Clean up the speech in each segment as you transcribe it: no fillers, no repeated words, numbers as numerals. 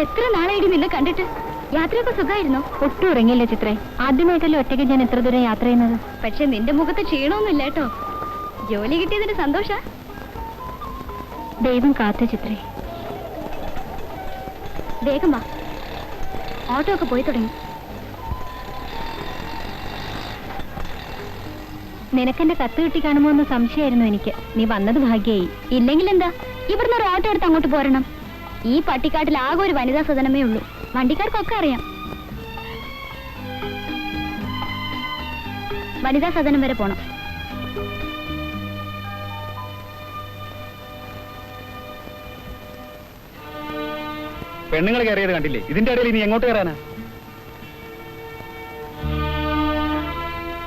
എത്ര നാളായിട്ട് നിന്നെ കണ്ടിട്ട്. യാത്രയൊക്കെ സുഖമായിരുന്നോ? ഒട്ടും ഉറങ്ങിയില്ല ചിത്രേ. ആദ്യമായിട്ടല്ലേ ഒറ്റയ്ക്ക് ഞാൻ എത്ര ദൂരം യാത്ര ചെയ്യുന്നത്. പക്ഷെ നിന്റെ മുഖത്ത് ക്ഷീണമൊന്നുമില്ല കേട്ടോ. ജോലി കിട്ടിയതിന്റെ സന്തോഷ. ദൈവം കാത്ത ചിത്രേ. വേഗം വാ, ഓട്ടോ ഒക്കെ പോയി തുടങ്ങി. നിനക്കെന്റെ കത്ത് കിട്ടി കാണുമോ എന്ന് സംശയമായിരുന്നു എനിക്ക്. നീ വന്നത് ഭാഗ്യായി. ഇല്ലെങ്കിൽ എന്താ, ഇവിടുന്ന് ഒരു ഓട്ടോ എടുത്ത് അങ്ങോട്ട് പോരണം. ഈ പട്ടിക്കാട്ടിൽ ആകെ ഒരു വനിതാ സദനമേ ഉള്ളൂ. വണ്ടിക്കാർക്കൊക്കെ അറിയാം. വനിതാ സദനം വരെ പോണം. പെണ്ണുങ്ങൾ കയറിയത് കണ്ടില്ലേ? ഇതിന്റെ ഇടയിൽ ഇനി എങ്ങോട്ട് കയറാനാ?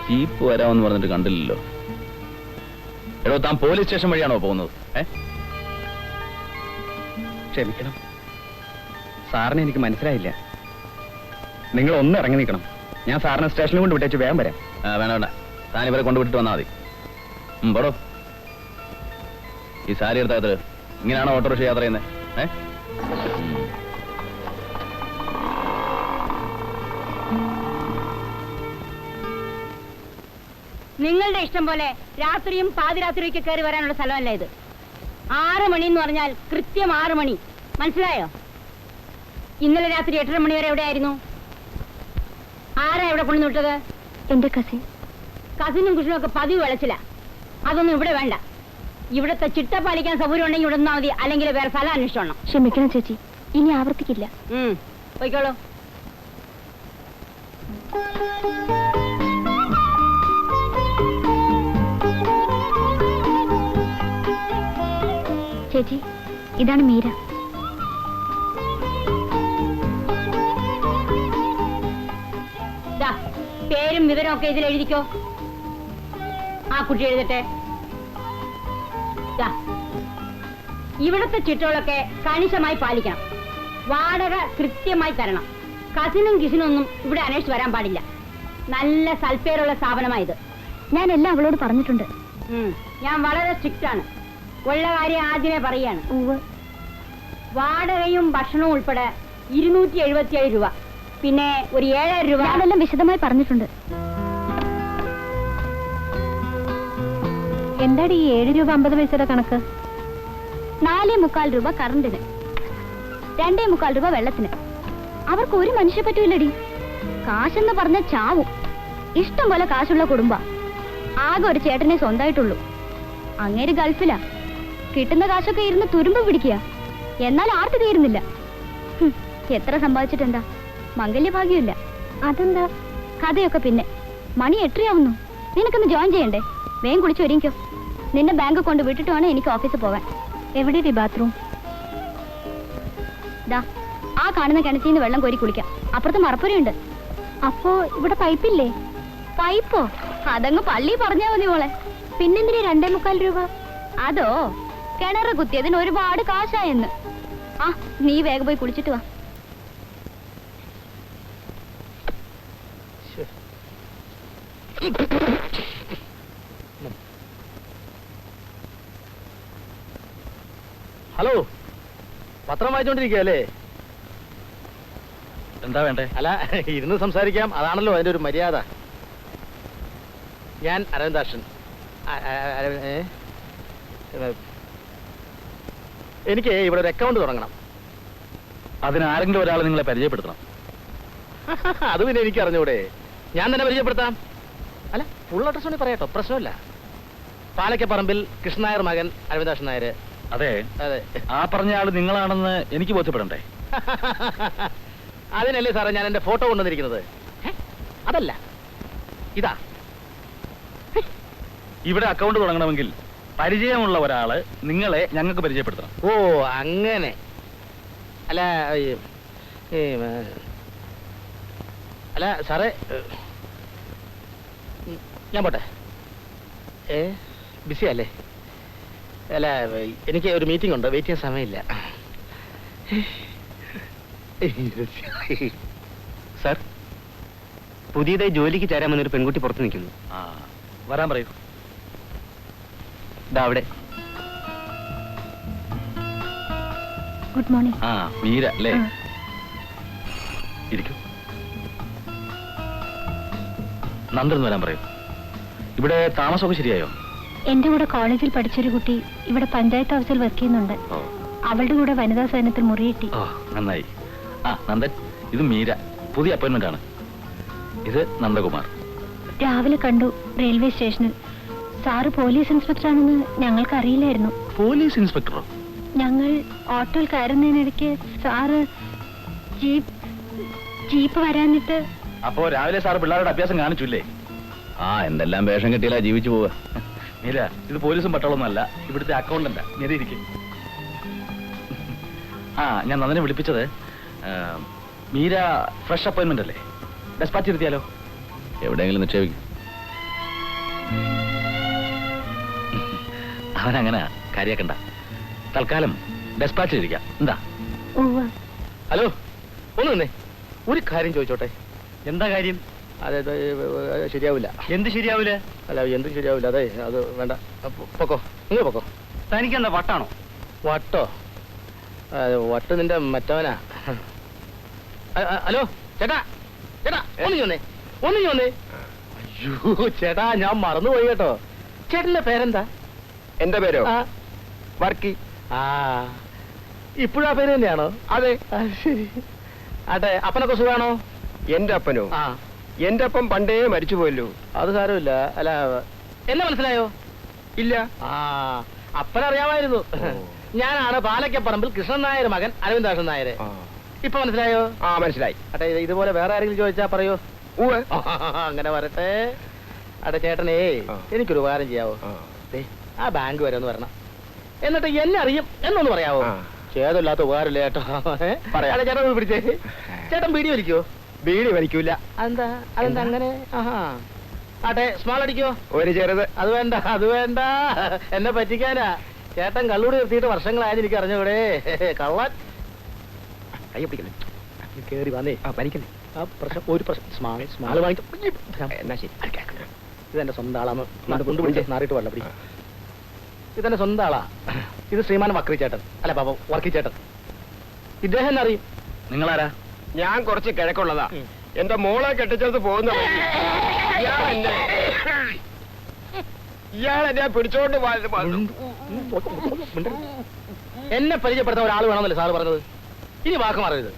ജീപ്പ് വരാമെന്ന് പറഞ്ഞിട്ട് കണ്ടില്ലല്ലോ. എടോ, താൻ പോലീസ് സ്റ്റേഷൻ വഴിയാണോ പോകുന്നത്? ക്ഷമിക്കണം, സാറിനെ എനിക്ക് മനസ്സിലായില്ല. നിങ്ങൾ ഒന്ന് ഇറങ്ങി നിൽക്കണം. ഞാൻ സാറിനെ സ്റ്റേഷനിൽ കൊണ്ട് വിട്ടേച്ച് വേഗം വരാം. വേണ്ട വേണ്ട, താൻ ഇവരെ കൊണ്ടുവിട്ടിട്ട് വന്നാൽ മതി. പോടോ. ഈ സാരി എടുത്താൽ ഇങ്ങനെയാണോ ഓട്ടോറിക്ഷ യാത്ര ചെയ്യുന്നത്? നിങ്ങളുടെ ഇഷ്ടം പോലെ രാത്രിയും പാതിരാത്രിയൊക്കെ കയറി വരാനുള്ള സ്ഥലമല്ല ഇത്. 6 മണി എന്ന് പറഞ്ഞാൽ കൃത്യം 6 മണി. മനസ്സിലായോ? ഇന്നലെ രാത്രി 8:30 മണി വരെ എവിടെയായിരുന്നു? ആരാ എവിടെ കൊണ്ടു വിട്ടത്? എന്റെ കസിൻ. കസിനും കുഷിനും ഒക്കെ പതിവ് വിളച്ചില്ല. അതൊന്നും ഇവിടെ വേണ്ട. ഇവിടത്തെ ചിട്ട പാലിക്കാൻ സൗകര്യം ഉണ്ടെങ്കിൽ ഇവിടെ നിന്നാ മതി, അല്ലെങ്കിൽ വേറെ സ്ഥലം അന്വേഷിച്ചോണം. ക്ഷമിക്കണം ചേച്ചി, ഇനി ആവർത്തിക്കില്ല. പോയിക്കോളൂ. ചേച്ചി, ഇതാണ് മീര. പേരും വിവരം ഒക്കെ ഇതിൽ എഴുതിക്കോ. ആ കുട്ടി എഴുതട്ടെ. ഇവിടത്തെ ചിട്ടകളൊക്കെ കണിശമായി പാലിക്കണം. വാടക കൃത്യമായി തരണം. കസിനും കിസിനും ഒന്നും ഇവിടെ അന്വേഷിച്ച് വരാൻ പാടില്ല. നല്ല സൽപ്പേരുള്ള സ്ഥാപനമായത്. ഞാൻ എല്ലാം അവളോട് പറഞ്ഞിട്ടുണ്ട്. ഞാൻ വളരെ സ്ട്രിക്റ്റ് ആണ്. ഉള്ള കാര്യം ആദ്യമേ പറയാണ്. വാടകയും ഭക്ഷണവും ഉൾപ്പെടെ 277 രൂപ. പിന്നെ ഒരു 7,000 രൂപ. അതെല്ലാം വിശദമായി പറഞ്ഞിട്ടുണ്ട്. എന്താടി 7 രൂപ 50 പൈസയുടെ കണക്ക്? 4.25 രൂപ കറണ്ടിന്, 2.25 രൂപ വെള്ളത്തിന്. അവർക്ക് ഒരു മനുഷ്യ പറ്റൂലടി. കാശെന്ന് പറഞ്ഞ ചാവും. ഇഷ്ടം പോലെ കാശുള്ള കുടുംബ. ആകെ ഒരു ചേട്ടനെ സ്വന്തമായിട്ടുള്ളൂ. അങ്ങേര് ഗൾഫിലാ. കിട്ടുന്ന കാശൊക്കെ ഇരുന്ന് തുരുമ്പ് പിടിക്കുക. എന്നാൽ ആർക്ക് തീരുന്നില്ല. എത്ര സമ്പാദിച്ചിട്ടെന്താ? മംഗല്യഭാഗ്യമില്ല. അതെന്താ? കഥയൊക്കെ പിന്നെ. മണി 8:30 നിനക്കൊന്ന് ജോയിൻ ചെയ്യണ്ടേ? വേഗം കുളിച്ച് ഒരുങ്ങിക്കോ. നിന്നെ ബാങ്ക് കൊണ്ട് വിട്ടിട്ട് വേണം എനിക്ക് ഓഫീസിൽ പോകാൻ. എവിടെയാണ് ബാത്റൂം? ദാ ആ കാണുന്ന കിണറ്റിന്ന് വെള്ളം കോരി കുളിക്കാം. അപ്പുറത്ത് മറപ്പുരയുണ്ട്. അപ്പോ ഇവിടെ പൈപ്പില്ലേ? പൈപ്പോ? അതങ്ങ് പള്ളി പറഞ്ഞാ മതി മോളെ. പിന്നെന്തിനാ 2.25 രൂപ? അതോ, കിണറ് കുത്തിയതിന് ഒരുപാട് കാശായെന്ന്. ആ, നീ വേഗം പോയി കുളിച്ചിട്ട് വാ. ഹലോ, പത്രം വായിച്ചോണ്ടിരിക്കുകയല്ലേ? എന്താ വേണ്ടേ? അല്ല, ഇരുന്ന് സംസാരിക്കാം. അതാണല്ലോ അതിന്റെ ഒരു മര്യാദ. ഞാൻ അരവിന്ദാക്ഷൻ. എനിക്ക് ഇവിടെ ഒരു അക്കൗണ്ട് തുടങ്ങണം. അതിന് ആരെങ്കിലും ഒരാൾ നിങ്ങളെ പരിചയപ്പെടുത്തണം. അത് പിന്നെ എനിക്ക് അറിഞ്ഞൂടെ? ഞാൻ തന്നെ പരിചയപ്പെടുത്താം. അല്ല, ഫുൾ അഡ്രസ് വേണ്ടി പറയാട്ടോ, പ്രശ്നമില്ല. പാലക്കപ്പറമ്പിൽ കൃഷ്ണനായർ മകൻ അരവിന്ദാക്ഷൻ നായർ. അതെ അതെ, ആ പറഞ്ഞ ആള് നിങ്ങളാണെന്ന് എനിക്ക് ബോധ്യപ്പെടണ്ടേ? അതിനല്ലേ സാറേ ഞാൻ എന്റെ ഫോട്ടോ കൊണ്ടുവന്നിരിക്കുന്നത്. അതല്ല, ഇതാ. ഇവിടെ അക്കൗണ്ട് തുടങ്ങണമെങ്കിൽ പരിചയമുള്ള ഒരാള് നിങ്ങളെ ഞങ്ങൾക്ക് പരിചയപ്പെടുത്തണം. ഓ, അങ്ങനെ. അല്ല അല്ല സാറേ, ഞാൻ പോട്ടെ. ബിസി അല്ലേ? അല്ല, എനിക്ക് ഒരു മീറ്റിംഗ് ഉണ്ട്, വെയിറ്റ് ചെയ്യാൻ സമയമില്ല. സാർ, പുതിയതായി ജോലിക്ക് ചേരാമെന്നൊരു പെൺകുട്ടി പുറത്ത് നിൽക്കുന്നു. വരാൻ പറയൂ. ഇതാ അവിടെ. Good morning. ആ മീര അല്ലേ? ആ. ഇരിക്കൂ. നന്ദൻ വരാൻ പറയൂ. ഇവിടെ താമസമൊക്കെ ശരിയായോ? എന്റെ കൂടെ കോളേജിൽ പഠിച്ചൊരു കുട്ടി ഇവിടെ പഞ്ചായത്ത് ഹൗസിൽ വർക്ക് ചെയ്യുന്നുണ്ട്. ഓ അവളുടെ കൂടെ വനിതാ സേനത്തിൽ മുറി കിട്ടി. ഓ നന്നായി. ആ നന്ദൻ, ഇത് മീര, പുതിയ അപ്പോയിന്റ്മെന്റ് ആണ്. ഇത് നന്ദകുമാർ. രാവിലെ കണ്ടു റെയിൽവേ സ്റ്റേഷനിൽ. സാറ് പോലീസ് ഇൻസ്പെക്ടർ ആണെന്ന് ഞങ്ങൾക്ക് അറിയില്ലായിരുന്നു. പോലീസ് ഇൻസ്പെക്ടറോ? ഞങ്ങൾ ഓട്ടോയിൽ കയറുന്നതിനിടയ്ക്ക് സാറ് ജീപ്പ് വരാനിട്ട്. അപ്പോ രാവിലെ സാർ പിള്ളേരുടെ അഭ്യാസം കാണിച്ചില്ലേ? ആ എന്തെല്ലാം വേഷം കെട്ടിയാലാ ജീവിച്ചു പോവുക. മീര, ഇത് പോലീസും പട്ടാളൊന്നും അല്ല, ഇവിടുത്തെ അക്കൗണ്ടന്റാ. മീര ഇരിക്കും. ആ ഞാൻ നന്ദനെ വിളിപ്പിച്ചത്, മീര ഫ്രഷ് അപ്പോയിന്റ്മെന്റ് അല്ലേ? ഡെസ്പാച്ച് ഇരുത്തിയാലോ? എവിടെയെങ്കിലും നിക്ഷേപിക്കും. അവനങ്ങനെ കാര്യാക്കണ്ട. തൽക്കാലം ഡെസ്പാച്ചിൽ ഇരിക്കാം. എന്താ? ഉവ്വ്. ഹലോ, ഒന്ന് നിന്നേ, ഒരു കാര്യം ചോദിച്ചോട്ടെ. എന്താ കാര്യം? അതെ, ശരിയാവില്ല. എന്ത് ശരിയാവൂല? അല്ല, എന്തും ശരിയാവില്ല. അതെ, അത് വേണ്ട. പൊക്കോ, നിങ്ങൾ പൊക്കോ. തനിക്കെന്താ വട്ടാണോ? വട്ടോ? വട്ട് നിന്റെ മറ്റവനാ. ഹലോ ചേട്ടാ, ചേട്ടാ ഒന്ന് വന്നേ, ഒന്ന് വന്നേ. അയ്യോ ചേട്ടാ, ഞാൻ മറന്നുപോയി കേട്ടോ. ചേട്ടന്റെ പേരെന്താ? എന്റെ പേരോ? ആ, വർക്കി. ആ ഇപ്പോഴാ പേര് തന്നെയാണോ? അതെ. ശരി. ആട്ടെ, അപ്പനൊക്കെ സുഖാണോ? എന്റെ അപ്പനോ? ആ, എന്റെ അപ്പം പണ്ടേ മരിച്ചു പോയല്ലോ. അത് സാരമില്ല. അല്ല, എന്നെ മനസ്സിലായോ? ഇല്ല. ആ, അപ്പനറിയാമായിരുന്നു. ഞാനാണ് പാലക്കപ്പറമ്പിൽ കൃഷ്ണൻ നായർ മകൻ അരവിന്ദാക്ഷൻ നായർ. ഇപ്പൊ മനസ്സിലായോ? ആ മനസ്സിലായി. അട്ടെ, ഇതുപോലെ വേറെ ആരെങ്കിലും ചോദിച്ചാ പറയോ? ഉവ്വ്. അങ്ങനെ വരട്ടെ. അട്ടെ ചേട്ടനേ, ആ. എനിക്കൊരു ഉപകാരം ചെയ്യാവോ? ആ. ദേ, ആ ബാങ്ക് വരെ ഒന്ന് വരണം. എന്നിട്ട് എന്നെ അറിയും എന്നൊന്ന് പറയാവോ? ആ. ചേതമില്ലാത്ത ഉപകാരമില്ല ചേട്ടോ. പറയാം. അതെ, ചേട്ടൻ ഒന്ന് പിടിച്ചേ. ചേട്ടൻ ബീഡി വലിക്കോ? ബീഡി വലിക്കൂല. അതെന്താ? അതെന്താ അങ്ങനെ? ആഹാ. ആട്ടെ, സ്മാൾ അടിക്കോ? ഒരു ചെറുത്. അത് വേണ്ട, അത് വേണ്ട. എന്നെ പറ്റിക്കാനാ. ചേട്ടൻ കള്ളൂടി നിർത്തിയിട്ട് വർഷങ്ങളായത് എനിക്ക് അറിഞ്ഞൂടെ. കള്ളൻ. കൈ പിടിക്കല്ലേ? കേറി വന്നേ. ആ വലിക്കല്ലേ? ആ പ്രശ്നം, ഒരു പ്രശ്നം. സ്മാൾ വാങ്ങിക്കും. എന്നാ ശരി. ഇതെന്റെ സ്വന്തം ആളാണ്. കൊണ്ടുപിടിച്ച് നാറിയിട്ട് വല്ല പിടി. ഇതെന്റെ സ്വന്തം ആളാ. ഇത് ശ്രീമാൻ വക്രി ചേട്ടൻ. അല്ല പാപ്പ, വർക്കി ചേട്ടൻ. ഇദ്ദേഹം എന്നെ അറിയും. നിങ്ങളാരാ? ഞാൻ കുറച്ച് കിഴക്കുള്ളതാ. എന്റെ മോളെ കെട്ടിച്ചത് പോകുന്ന ഇയാളെന്നെ പിടിച്ചോണ്ട് എന്നെ പരിചയപ്പെടുത്താൻ ഒരാൾ വേണമെന്നല്ലേ സാറ് പറഞ്ഞത്? ഇനി വാക്ക് മാറരുത്.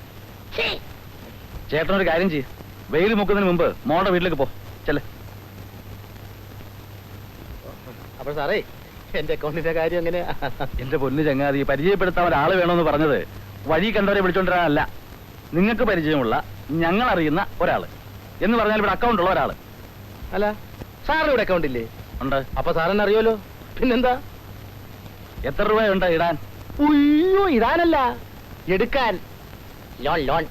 ചേട്ടനൊരു കാര്യം ചെയ്യ്, വെയിൽ മുക്കുന്നതിന് മുമ്പ് മോളുടെ വീട്ടിലേക്ക് പോ. ചെല്ലേ. അപ്പോൾ സാറേ, എന്റെ അക്കൗണ്ടിന്റെ കാര്യം എങ്ങനെയാ? എന്റെ പൊന്നു ചങ്ങാതി, പരിചയപ്പെടുത്താൻ ഒരാള് വേണമെന്ന് പറഞ്ഞത് വഴി കണ്ടവരെ വിളിച്ചോണ്ടിരാനല്ല. നിങ്ങൾക്ക് പരിചയമുള്ള, ഞങ്ങൾ അറിയുന്ന ഒരാള് എന്ന് പറഞ്ഞാൽ ഇവിടെ അക്കൗണ്ട് ഉള്ള ഒരാള്. അല്ല, സാറിന് ഇവിടെ അക്കൗണ്ട് ഇല്ലേ? ഉണ്ട്. അപ്പൊ സാറിന് അറിയോലോ. പിന്നെന്താ? എത്ര രൂപയുണ്ട് ഇടാൻ? ഉയ്യോ, ഇടാനല്ല, എടുക്കാൻ. Loan loan.